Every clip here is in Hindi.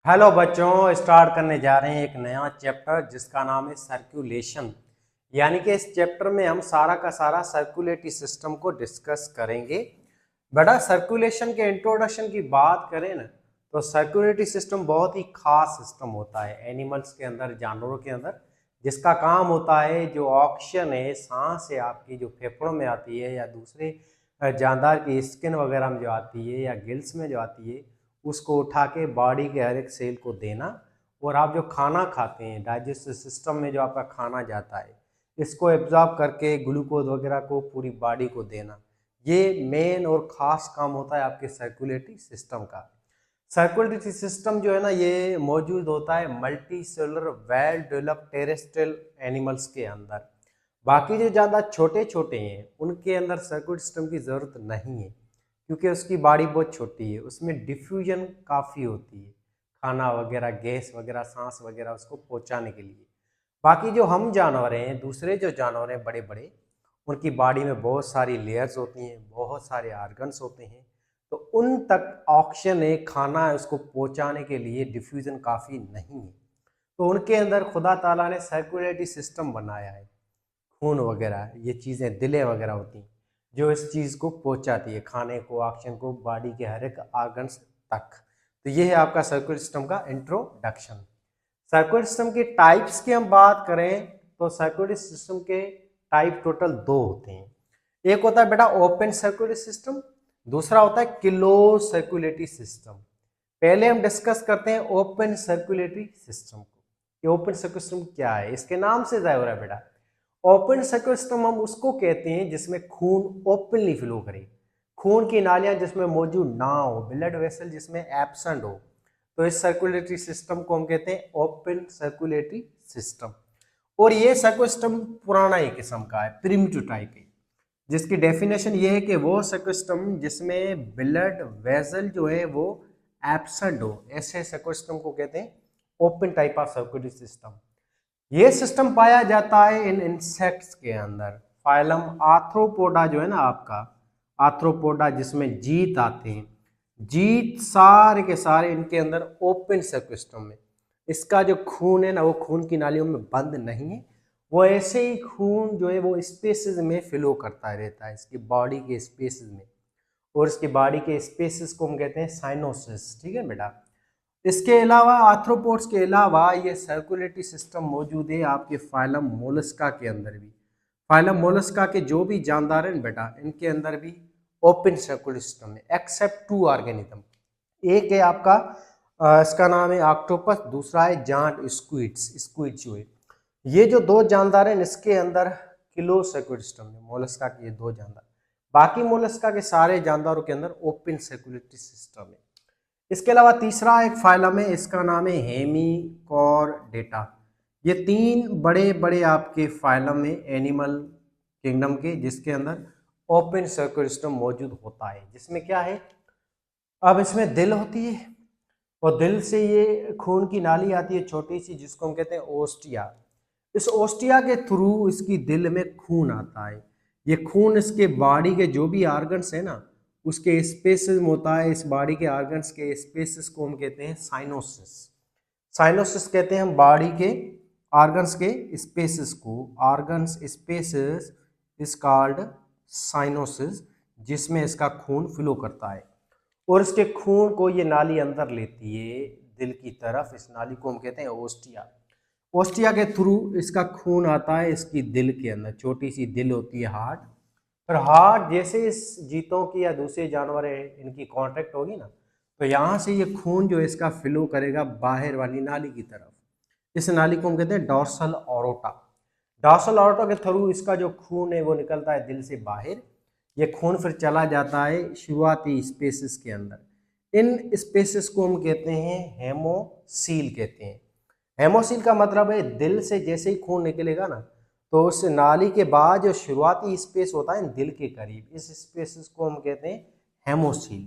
हेलो बच्चों, स्टार्ट करने जा रहे हैं एक नया चैप्टर जिसका नाम है सर्कुलेशन। यानी कि इस चैप्टर में हम सारा का सारा सर्कुलेटरी सिस्टम को डिस्कस करेंगे। बेटा, सर्कुलेशन के इंट्रोडक्शन की बात करें ना, तो सर्कुलेटरी सिस्टम बहुत ही खास सिस्टम होता है एनिमल्स के अंदर, जानवरों के अंदर, जिसका काम होता है जो ऑक्सीजन है, सांस है आपकी जो फेफड़ों में आती है या दूसरे जानदार की स्किन वगैरह में जो आती है या गिल्स में जो आती है, उसको उठा के बॉडी के हर एक सेल को देना। और आप जो खाना खाते हैं, डाइजेस्टिव सिस्टम में जो आपका खाना जाता है, इसको एब्जॉर्ब करके ग्लूकोज वगैरह को पूरी बॉडी को देना। ये मेन और ख़ास काम होता है आपके सर्कुलेटरी सिस्टम का। सर्कुलेटरी सिस्टम जो है ना, ये मौजूद होता है multi cellular well developed terrestrial animals के अंदर। बाकी जो ज़्यादा छोटे छोटे हैं उनके अंदर सर्कुलेटरी सिस्टम की ज़रूरत नहीं है, क्योंकि उसकी बॉडी बहुत छोटी है, उसमें डिफ्यूजन काफ़ी होती है, खाना वगैरह, गैस वगैरह, सांस वगैरह उसको पहुंचाने के लिए। बाकी जो हम जानवर हैं, दूसरे जो जानवर हैं बड़े बड़े, उनकी बॉडी में बहुत सारी लेयर्स होती हैं, बहुत सारे आर्गन्स होते हैं, तो उन तक ऑक्सीजन है, खाना है, उसको पहुंचाने के लिए डिफ्यूजन काफ़ी नहीं है। तो उनके अंदर खुदा ताला ने सर्कुलेटरी सिस्टम बनाया है। खून वगैरह ये चीज़ें, दिलें वगैरह होती हैं जो इस चीज़ को पहुंचाती है, खाने को, ऑक्सीजन को बॉडी के हर एक आर्गन्स तक। तो ये है आपका सर्कुलर सिस्टम का इंट्रोडक्शन। सर्कुलर सिस्टम के टाइप्स की हम बात करें तो सर्कुलर सिस्टम के टाइप टोटल दो होते हैं। एक होता है बेटा ओपन सर्कुलर सिस्टम, दूसरा होता है क्लोज सर्कुलेटरी सिस्टम। पहले हम डिस्कस करते हैं ओपन सर्कुलेटरी सिस्टम को। ये ओपन सर्कुलर सिस्टम क्या है, इसके नाम से जाहिर है बेटा। ओपन सर्कुलर सिस्टम हम उसको कहते हैं जिसमें खून ओपनली फ्लो करे, खून की नालियां जिसमें मौजूद ना हो, ब्लड वेसल जिसमें एब्सेंट हो, तो इस सर्कुलेटरी सिस्टम को हम कहते हैं ओपन सर्कुलेटरी सिस्टम। और ये सर्कुलर सिस्टम पुराना एक किस्म का है, प्रिमिटिव टाइप है, जिसकी डेफिनेशन ये है कि वो सर्कुलर सिस्टम जिसमें ब्लड वेसल जो है वो एब्सेंट हो, ऐसे सर्कुलर सिस्टम को कहते हैं open type of circulatory system. ये सिस्टम पाया जाता है इन इंसेक्ट्स के अंदर। फाइलम आर्थ्रोपोडा जो है ना आपका, आर्थ्रोपोडा जिसमें जीत आते हैं, जीत सारे के सारे इनके अंदर ओपन सर्कुलर सिस्टम में। इसका जो खून है ना, वो खून की नालियों में बंद नहीं है, वो ऐसे ही खून जो है वो स्पेसेस में फ्लो करता रहता है, इसकी बॉडी के स्पेसेस में। और इसकी बॉडी के स्पेसेस को हम कहते हैं साइनोसिस। ठीक है बेटा। इसके अलावा आर्थ्रोपोड्स के अलावा ये सर्कुलेटरी सिस्टम मौजूद है आपके फाइलम मोलस्का के अंदर भी। फाइलम मोलस्का के जो भी जानदार हैं बेटा, इनके अंदर भी ओपन सर्कुलर सिस्टम है, एक्सेप्ट टू ऑर्गेनिज्म। एक है आपका इसका नाम है ऑक्टोपस, दूसरा है जांट स्क्विड्स, स्क्विड जो है। ये जो दो जानदार हैं इसके अंदर क्लोज सर्कुलर सिस्टम है, मोलस्का के ये दो जानदार। बाकी मोलस्का के सारे जानदारों के अंदर ओपन सर्कुलेटरी सिस्टम है। इसके अलावा तीसरा एक फाइलम है, इसका नाम है हेमिकॉर्डेटा। ये तीन बड़े बड़े आपके फाइलम है एनिमल किंगडम के, जिसके अंदर ओपन सर्कुलर सिस्टम मौजूद होता है। जिसमें क्या है, अब इसमें दिल होती है, और दिल से ये खून की नाली आती है छोटी सी, जिसको हम कहते हैं ओस्टिया। इस ओस्टिया के थ्रू इसकी दिल में खून आता है। ये खून इसके बॉडी के जो भी आर्गन्स है ना, उसके स्पेसेस में होता है। इस बॉडी के आर्गन्स के स्पेसेस को हम कहते हैं साइनोसिस। साइनोसिस कहते हैं हम बॉडी के आर्गन्स के स्पेसेस को। Organs spaces is called cyanosis, जिसमें इसका खून फ्लो करता है। और इसके खून को ये नाली अंदर लेती है दिल की तरफ। इस नाली को हम कहते हैं ओस्टिया। ओस्टिया के थ्रू इसका खून आता है इसकी दिल के अंदर, छोटी सी दिल होती है, हार्ट। पर हार्ट जैसे इस जीतों की या दूसरे जानवर है इनकी कांटेक्ट होगी ना, तो यहाँ से ये खून जो है इसका फ्लो करेगा बाहर वाली नाली की तरफ। इस नाली को हम कहते हैं डॉर्सल ऑरोटा। डॉर्सल ऑरोटा के थ्रू इसका जो खून है वो निकलता है दिल से बाहर। ये खून फिर चला जाता है शुरुआती स्पेसिस के अंदर। इन स्पेसिस को हम कहते हैं हेमोसील कहते हैं। हेमोसील का मतलब है दिल से जैसे ही खून निकलेगा ना, तो उस नाली के बाद जो शुरुआती स्पेस होता है दिल के करीब, इस स्पेसिस को हम कहते हैं हेमोसील।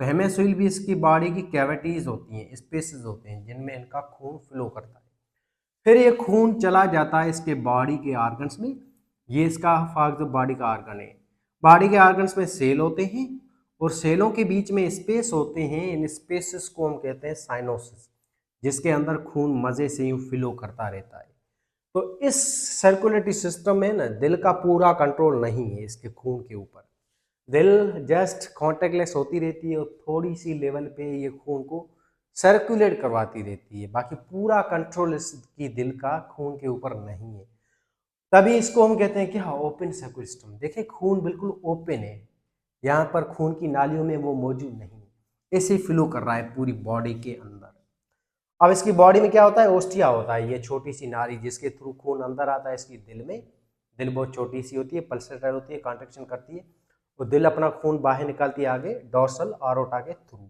तो हेमोसील भी इसकी बॉडी की कैविटीज होती हैं, स्पेसेस होते हैं जिनमें इनका खून फ्लो करता है। फिर ये खून चला जाता है इसके बॉडी के आर्गन्स में। ये इसका फॉर बॉडी का आर्गन है। बॉडी के आर्गन्स में सेल होते हैं, और सेलों के बीच में स्पेस होते हैं। इन स्पेसेस को हम कहते हैं साइनोसिस। जिसके अंदर खून मजे से यूं फ्लो करता रहता है। तो इस सर्कुलेटरी सिस्टम में ना दिल का पूरा कंट्रोल नहीं है इसके खून के ऊपर। दिल जस्ट कॉन्टेक्टलेस होती रहती है और थोड़ी सी लेवल पे ये खून को सर्कुलेट करवाती रहती है, बाकी पूरा कंट्रोल इसकी दिल का खून के ऊपर नहीं है। तभी इसको हम कहते हैं कि हाँ, ओपन सर्कुलर सिस्टम। देखिए खून बिल्कुल ओपन है, यहाँ पर खून की नालियों में वो मौजूद नहीं है, ऐसे फ्लो कर रहा है पूरी बॉडी के अंदर। अब इसकी बॉडी में क्या होता है, ओस्टिया होता है, ये छोटी सी नाली जिसके थ्रू खून अंदर आता है इसकी दिल में। दिल बहुत छोटी सी होती है, पल्सेटर होती है, कॉन्ट्रेक्शन करती है, और दिल अपना खून बाहर निकालती है आगे डोर्सल आरोटा के थ्रू।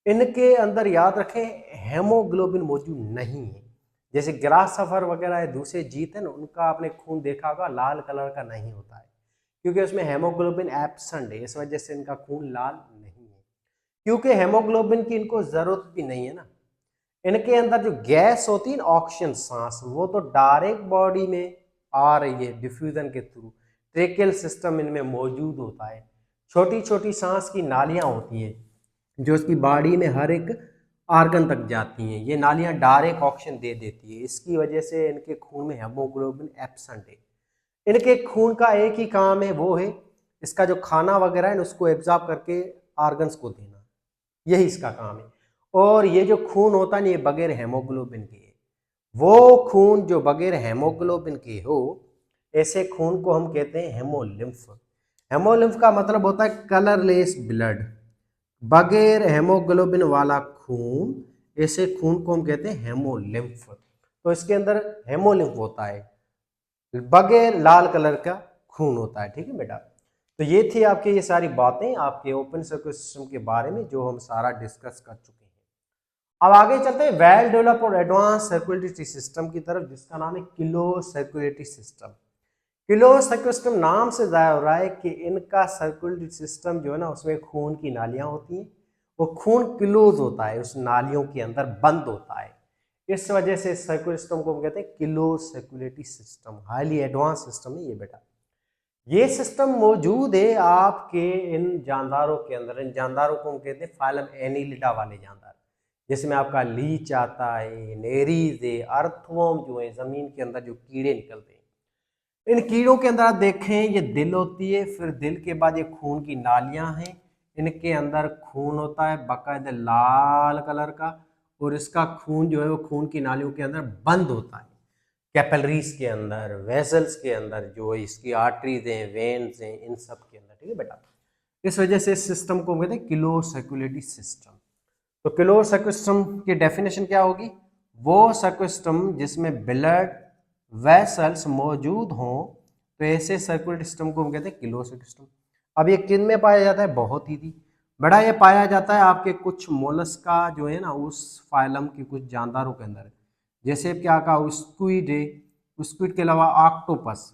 इनके अंदर याद रखें हेमोग्लोबिन मौजूद नहीं है। जैसे ग्रास सफर वगैरह है, दूसरे जीत है ना, उनका आपने खून देखा होगा लाल कलर का नहीं होता है, क्योंकि उसमें हेमोग्लोबिन एब्सेंट है, इस वजह से इनका खून लाल नहीं है, क्योंकि हेमोग्लोबिन की इनको जरूरत भी नहीं है ना। इनके अंदर जो गैस होती है ना, ऑक्सीजन सांस, वो तो डायरेक्ट बॉडी में आ रही है डिफ्यूजन के थ्रू। ट्रेकियल सिस्टम इनमें मौजूद होता है, छोटी छोटी सांस की नालियां होती हैं जो उसकी बॉडी में हर एक आर्गन तक जाती हैं। ये नालियां डायरेक्ट ऑक्सीजन दे देती है, इसकी वजह से इनके खून में हेमोग्लोबिन एब्सेंट है। इनके खून का एक ही काम है, वो है इसका जो खाना वगैरह है उसको एब्जॉर्ब करके आर्गन्स को देना, यही इसका काम है। और ये जो खून होता है ना, ये बगैर हेमोग्लोबिन के है। वो खून जो बगैर हेमोग्लोबिन के हो, ऐसे खून को हम कहते हैं हेमोलिम्फ। हेमोलिम्फ का मतलब होता है कलरलेस ब्लड। बगैर हेमोग्लोबिन वाला खून, ऐसे खून को हम कहते हैं हेमोलिम्फ। तो इसके अंदर हेमोलिम्फ होता है, बगैर लाल कलर का खून होता है। ठीक है बेटा, तो ये थी आपकी ये सारी बातें आपके ओपन सर्कुलर सिस्टम के बारे में जो हम सारा डिस्कस कर चुके हैं। अब आगे चलते हैं वेल डेवलप और एडवांस सर्कुलेटरी सिस्टम की तरफ, जिसका नाम है kilo circulatory system. Kilo circulatory system नाम से जाहिर हो रहा है कि इनका सर्कुलेटरी सिस्टम जो है ना, उसमें खून की नालियां होती हैं, वो खून क्लोज होता है, उस नालियों के अंदर बंद होता है। इस वजह से सर्कुलेटरी सिस्टम को हम कहते हैं kilo circulatory system. Highly advance system है ये बेटा। ये सिस्टम मौजूद है आपके इन जानदारों के अंदर। इन जानदारों को हम कहते हैं फाइलम एनीलिडा वाले जानदार, जिसमें आपका लीच आता है, नेरीज है, अर्थवर्म जो है जमीन के अंदर जो कीड़े निकलते हैं। इन कीड़ों के अंदर आप देखें ये दिल होती है, फिर दिल के बाद ये खून की नालियां हैं, इनके अंदर खून होता है बाकायदा लाल कलर का, और इसका खून जो है वो खून की नालियों के अंदर बंद होता है, कैपिलरीज के अंदर, वेसल्स के अंदर, जो इसकी आर्टरीज हैं, वेन्स हैं, इन सब के अंदर। ठीक है बेटा, इस वजह से इस सिस्टम को कहते हैं किलो सर्कुलेटरी सिस्टम। तो किलो सर्कुलेटरी सिस्टम की डेफिनेशन क्या होगी, वो सर्कुलेटरी सिस्टम जिसमें ब्लड वेसल्स मौजूद हों, तो ऐसे सर्कुलेटरी सिस्टम को हम कहते हैं किलो सर्कुलेटरी सिस्टम। अब ये किन में पाया जाता है, बहुत ही थी बड़ा, ये पाया जाता है आपके कुछ मोलस्का जो है ना, उस फाइलम के कुछ जानदारों के अंदर, जैसे क्या कहा स्क्विड है, स्क्विड के अलावा ऑक्टोपस।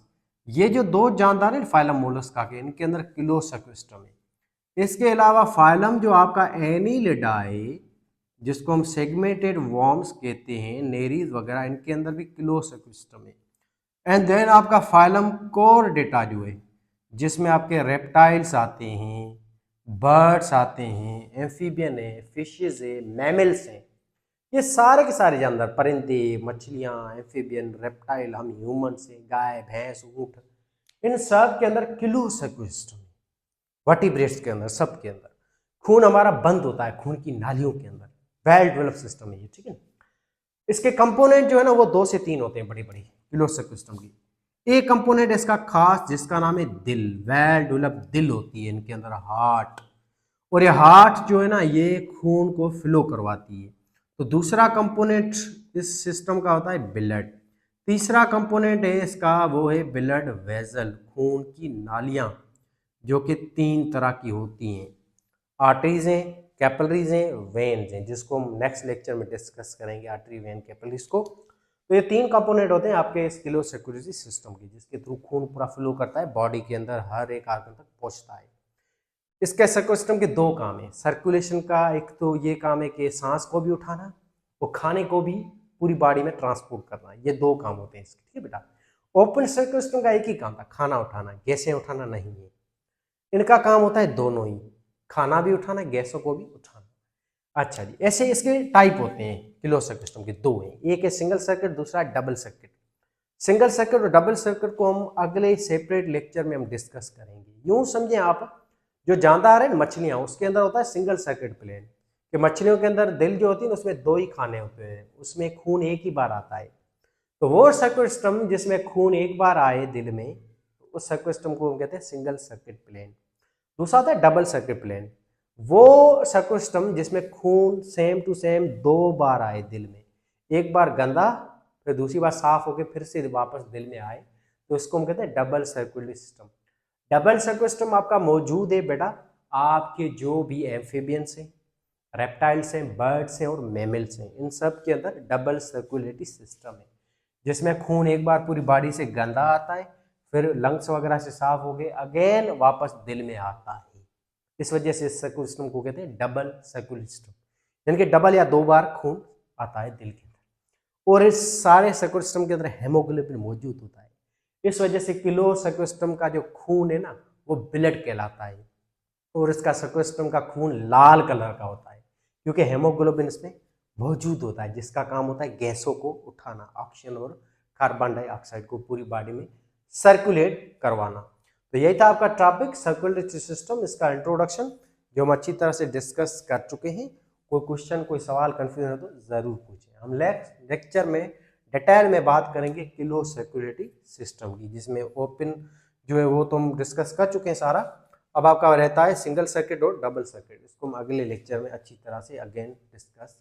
ये जो दो जानदार हैं फाइलम मोलस्का के, इनके अंदर किलो सर्कुलेटरी सिस्टम है। इसके अलावा फाइलम जो आपका एनीलिडा है, जिसको हम सेगमेंटेड वॉर्म्स कहते हैं, नेरीज वगैरह, इनके अंदर भी किलो सर्कुलेटरी सिस्टम है। एंड देन आपका फाइलम कोरडेटा जो है, जिसमें आपके रेप्टाइल्स आते हैं, बर्ड्स आते हैं, एम्फीबियन है, फिशेज है, मैमल्स हैं, ये सारे के सारे जानवर, परिंदे, मछलियाँ, एम्फीबियन, रेप्टाइल, हम ह्यूमन से, गाय, भैंस, ऊँट, इन सब के अंदर किलो सर्कुलेटरी सिस्टम है। वर्टिब्रेट्स के अंदर, सब के अंदर खून हमारा बंद होता है, खून की नालियों के अंदर। वेल डेवलप सिस्टम है ये। ठीक है, इसके कंपोनेंट जो है ना, वो 2 से 3 होते हैं बड़ी बड़ी किलो सर्कुलेटरी सिस्टम की। एक कंपोनेंट इसका खास, जिसका नाम है दिल, वेल डेवलप दिल होती है इनके अंदर, हार्ट। और ये हार्ट जो है ना, ये खून को फ्लो करवाती है। तो दूसरा कंपोनेंट इस सिस्टम का होता है ब्लड। तीसरा कंपोनेंट है इसका, वो है ब्लड वेजल, खून की नालियां, जो कि 3 तरह की होती हैं, आर्टरीज हैं, कैपिलरीज हैं, वेन्स हैं, जिसको हम नेक्स्ट लेक्चर में डिस्कस करेंगे, आर्टरी, वेन, कैपिलरीज को। तो ये 3 कंपोनेंट होते हैं आपके इस किलो सर्कुलेटरी सिस्टम के, जिसके थ्रू खून पूरा फ्लो करता है बॉडी के अंदर, हर एक आर्गन तक पहुंचता है। इसके सर्कुलर सिस्टम के 2 काम है सर्कुलेशन का। एक तो ये काम है कि सांस को भी उठाना और खाने को भी पूरी बॉडी में ट्रांसपोर्ट करना, ये 2 काम होते हैं इसके। ठीक है बेटा, ओपन सर्कुलर सिस्टम का एक ही काम था, खाना उठाना, गैसें उठाना नहीं है। इनका काम होता है दोनों ही, खाना भी उठाना, गैसों को भी उठाना। अच्छा जी, ऐसे इसके टाइप होते हैं, किलो सर्किट सिस्टम के, दो हैं, एक है सिंगल सर्किट, दूसरा डबल सर्किट। सिंगल सर्किट और डबल सर्किट को हम अगले सेपरेट लेक्चर में हम डिस्कस करेंगे। यूं समझें आप, जो जानदार है मछलियां, उसके अंदर होता है सिंगल सर्किट प्लेन, कि मछलियों के अंदर दिल जो होती है ना उसमें दो ही खाने होते हैं, उसमें खून एक ही बार आता है। तो वो सर्किट सिस्टम जिसमें खून एक बार आए दिल में, उस सर्किट सिस्टम को हम कहते हैं सिंगल सर्किट प्लेन। दूसरा होता है डबल सर्किट प्लेन, वो सर्किट सिस्टम जिसमें खून सेम टू सेम दो बार आए दिल में, एक बार गंदा फिर दूसरी बार साफ होकर फिर से वापस दिल में आए, तो इसको हम कहते हैं double circulatory system. Double circulatory system आपका मौजूद है बेटा आपके जो भी एम्फीबियंस हैं, रेप्टाइल्स हैं, बर्ड्स हैं और मैमल्स हैं, इन सब के अंदर डबल सर्कुलेटरी सिस्टम है, जिसमें खून एक बार पूरी बॉडी से गंदा आता है, फिर लंग्स वगैरह से साफ हो गए अगेन वापस दिल में आता है। इस वजह से इस सर्कुलेटरी सिस्टम को कहते हैं डबल सर्कुलेटरी सिस्टम, यानी कि डबल या दो बार खून आता है दिल के अंदर। और इस सारे सर्कुलेटरी सिस्टम के अंदर हेमोग्लोबिन मौजूद होता है। इस वजह से किलो सर्कुलेटरी सिस्टम का जो खून है ना वो ब्लड कहलाता है, और इसका सर्कुलेटरी सिस्टम का खून लाल कलर का होता है, क्योंकि हेमोग्लोबिन इसमें मौजूद होता है, जिसका काम होता है गैसों को उठाना, ऑक्सीजन और कार्बन डाइऑक्साइड को पूरी बॉडी में सर्कुलेट करवाना। तो यही था आपका टॉपिक सर्कुलेटरी सिस्टम, इसका इंट्रोडक्शन जो हम अच्छी तरह से डिस्कस कर चुके हैं। कोई क्वेश्चन कोई सवाल कंफ्यूजन हो तो जरूर पूछें। हम लेक्चर में डिटेल में बात करेंगे किलो सर्कुलेटरी सिस्टम की, जिसमें ओपन जो है वो तो हम डिस्कस कर चुके हैं सारा। अब आपका रहता है सिंगल सर्किट और डबल सर्किट, इसको हम अगले लेक्चर में अच्छी तरह से अगेन डिस्कस